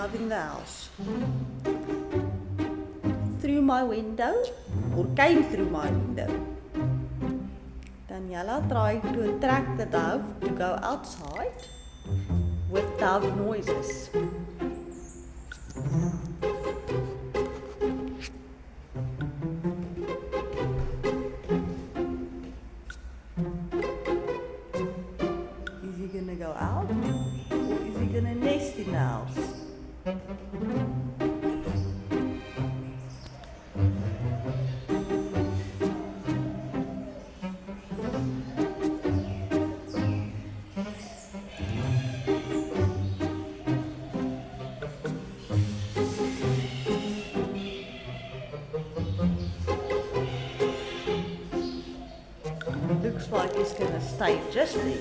dove in the house. Through my window, or came through my window. Daniela tried to attract the dove to go outside with dove noises. Is he gonna go out, or is he gonna nest in the house? Looks like he's gonna stay just there.